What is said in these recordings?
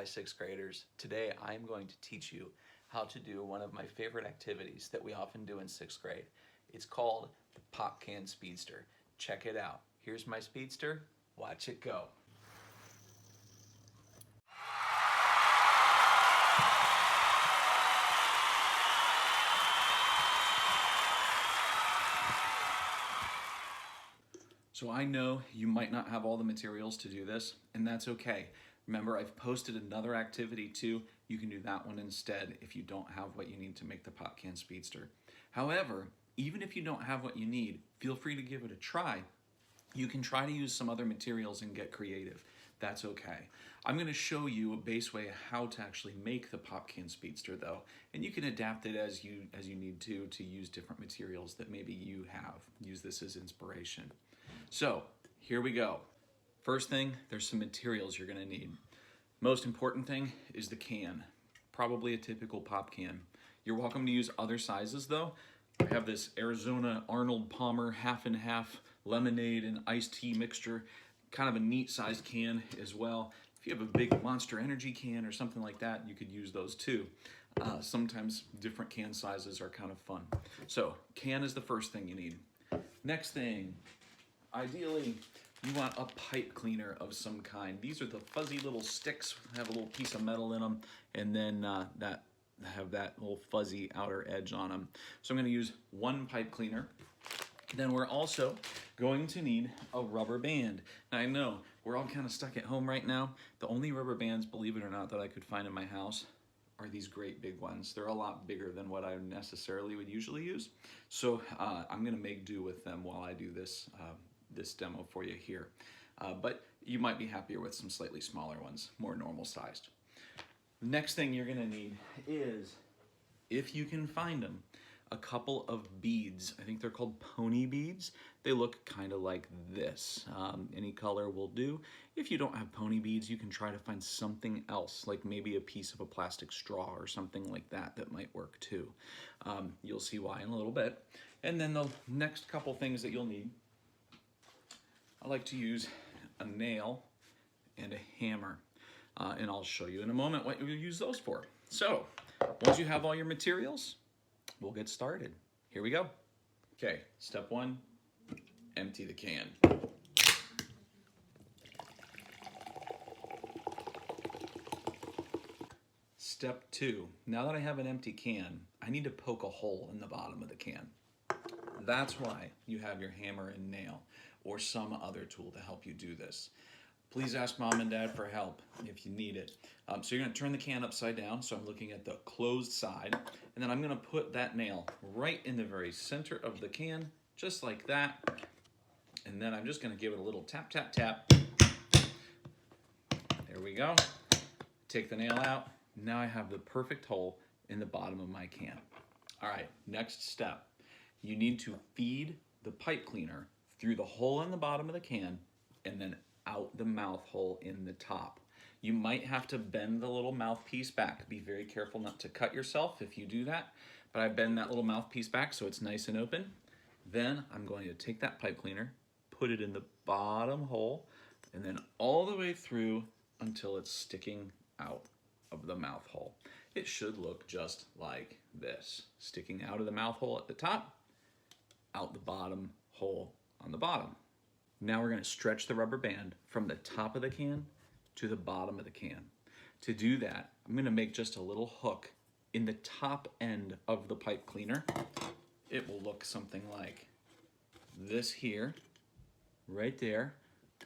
sixth graders. Today I'm going to teach you how to do one of my favorite activities that we often do in sixth grade. It's called the Pop Can Speedster. Check it out. Here's my speedster. Watch it go. So I know you might not have all the materials to do this, and that's okay. Remember, I've posted another activity too. You can do that one instead if you don't have what you need to make the Pop Can Speedster. However, even if you don't have what you need, feel free to give it a try. You can try to use some other materials and get creative. That's okay. I'm going to show you a base way of how to actually make the Pop Can Speedster though, and you can adapt it as you need to use different materials that maybe you have. Use this as inspiration. So here we go. First thing, there's some materials you're going to need. Most important thing is the can, probably a typical pop can. You're welcome to use other sizes though. I have this Arizona Arnold Palmer half and half lemonade and iced tea mixture, kind of a neat sized can as well. If you have a big Monster Energy can or something like that, you could use those too. Sometimes different can sizes are kind of fun. So can is the first thing you need. Next thing, ideally, you want a pipe cleaner of some kind. These are the fuzzy little sticks, have a little piece of metal in them, and then that have that little fuzzy outer edge on them. So I'm going to use one pipe cleaner. Then we're also going to need a rubber band. Now I know we're all kind of stuck at home right now. The only rubber bands, believe it or not, that I could find in my house are these great big ones. They're a lot bigger than what I necessarily would usually use. So I'm going to make do with them while I do this this demo for you here. But you might be happier with some slightly smaller ones, more normal sized. Next thing you're gonna need is, if you can find them, a couple of beads. I think they're called pony beads. They look kind of like this. Any color will do. If you don't have pony beads, you can try to find something else, like maybe a piece of a plastic straw or something like that that might work too. You'll see why in a little bit. And then the next couple things that you'll need, I like to use a nail and a hammer, and I'll show you in a moment what you'll use those for. So, once you have all your materials, we'll get started. Here we go. Okay, step one, empty the can. Step two, now that I have an empty can, I need to poke a hole in the bottom of the can. That's why you have your hammer and nail or some other tool to help you do this. Please ask mom and dad for help if you need it. So you're gonna turn the can upside down, so I'm looking at the closed side, and then I'm gonna put that nail right in the very center of the can, just like that. And then I'm just gonna give it a little tap, tap, tap. There we go. Take the nail out. Now I have the perfect hole in the bottom of my can. All right, next step. You need to feed the pipe cleaner through the hole in the bottom of the can and then out the mouth hole in the top. You might have to bend the little mouthpiece back. Be very careful not to cut yourself if you do that, but I bend that little mouthpiece back so it's nice and open. Then I'm going to take that pipe cleaner, put it in the bottom hole, and then all the way through until it's sticking out of the mouth hole. It should look just like this, sticking out of the mouth hole at the top, out the bottom hole on the bottom. Now we're going to stretch the rubber band from the top of the can to the bottom of the can. To do that, I'm going to make just a little hook in the top end of the pipe cleaner. It will look something like this here, right there.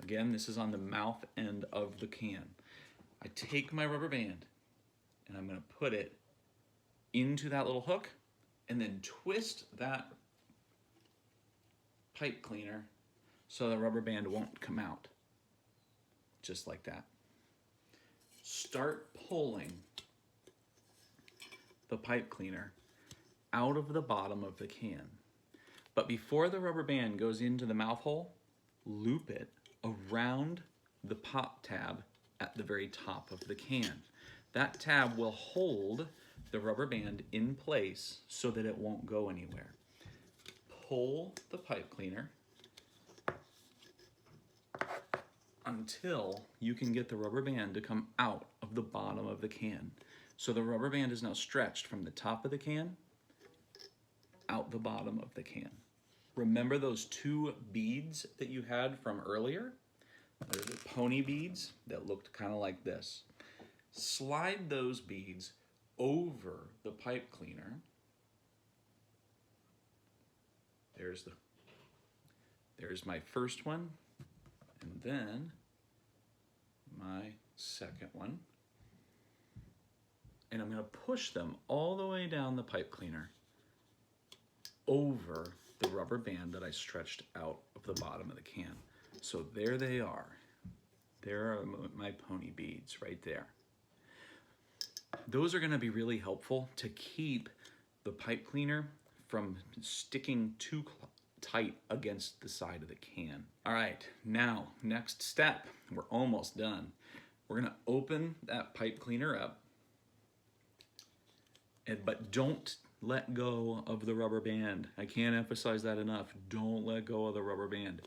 Again, this is on the mouth end of the can. I take my rubber band and I'm going to put it into that little hook and then twist that pipe cleaner so the rubber band won't come out. Just like that. Start pulling the pipe cleaner out of the bottom of the can. But before the rubber band goes into the mouth hole, loop it around the pop tab at the very top of the can. That tab will hold the rubber band in place so that it won't go anywhere. Pull the pipe cleaner until you can get the rubber band to come out of the bottom of the can. So the rubber band is now stretched from the top of the can out the bottom of the can. Remember those two beads that you had from earlier? They're the pony beads that looked kind of like this. Slide those beads over the pipe cleaner. There's my first one, and then my second one. And I'm going to push them all the way down the pipe cleaner over the rubber band that I stretched out of the bottom of the can. So there they are. There are my pony beads right there. Those are going to be really helpful to keep the pipe cleaner from sticking too tight against the side of the can. All right, now next step. We're almost done. We're going to open that pipe cleaner up, but don't let go of the rubber band. I can't emphasize that enough. Don't let go of the rubber band.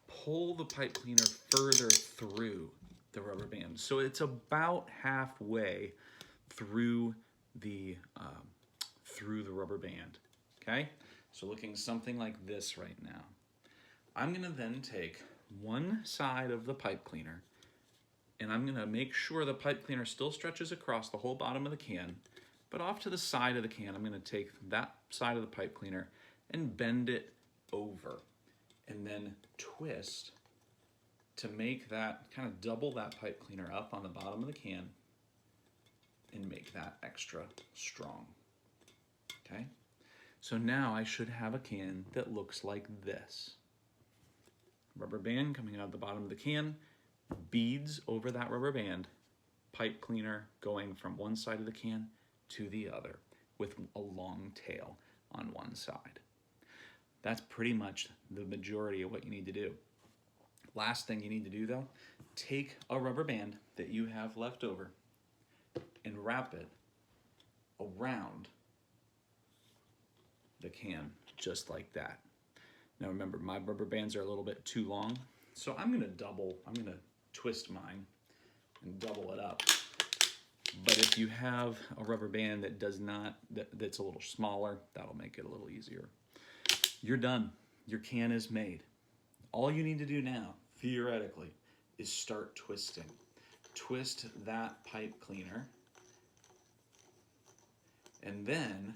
Pull the pipe cleaner further through the rubber band. So it's about halfway through the rubber band, okay? So looking something like this right now. I'm gonna then take one side of the pipe cleaner and I'm gonna make sure the pipe cleaner still stretches across the whole bottom of the can, but off to the side of the can, I'm gonna take that side of the pipe cleaner and bend it over and then twist to make that, kind of double that pipe cleaner up on the bottom of the can and make that extra strong, okay? So now I should have a can that looks like this. Rubber band coming out of the bottom of the can, beads over that rubber band, pipe cleaner going from one side of the can to the other with a long tail on one side. That's pretty much the majority of what you need to do. Last thing you need to do though, take a rubber band that you have left over and wrap it around the can just like that. Now remember, my rubber bands are a little bit too long, so I'm gonna twist mine and double it up. But if you have a rubber band that that's a little smaller, that'll make it a little easier. You're done. Your can is made. All you need to do now, theoretically, is start twisting. Twist that pipe cleaner, and then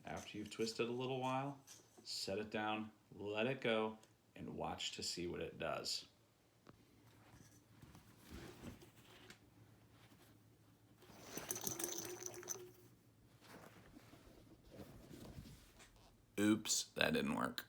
after you've twisted a little while, set it down, let it go, and watch to see what it does. Oops, that didn't work.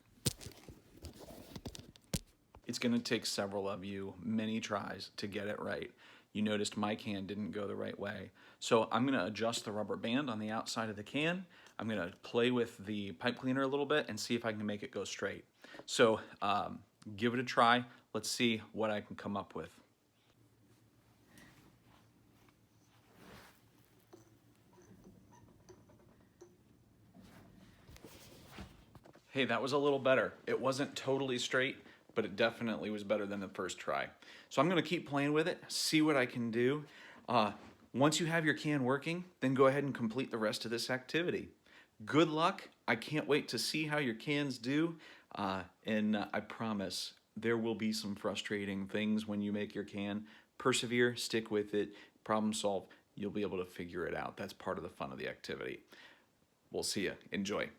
It's gonna take several of you many tries to get it right. You noticed my can didn't go the right way. So I'm gonna adjust the rubber band on the outside of the can. I'm gonna play with the pipe cleaner a little bit and see if I can make it go straight. So give it a try. Let's see what I can come up with. Hey, that was a little better. It wasn't totally straight, but it definitely was better than the first try. So I'm gonna keep playing with it, see what I can do. Once you have your can working, then go ahead and complete the rest of this activity. Good luck. I can't wait to see how your cans do. And I promise there will be some frustrating things when you make your can. Persevere, stick with it, problem solve. You'll be able to figure it out. That's part of the fun of the activity. We'll see you. Enjoy.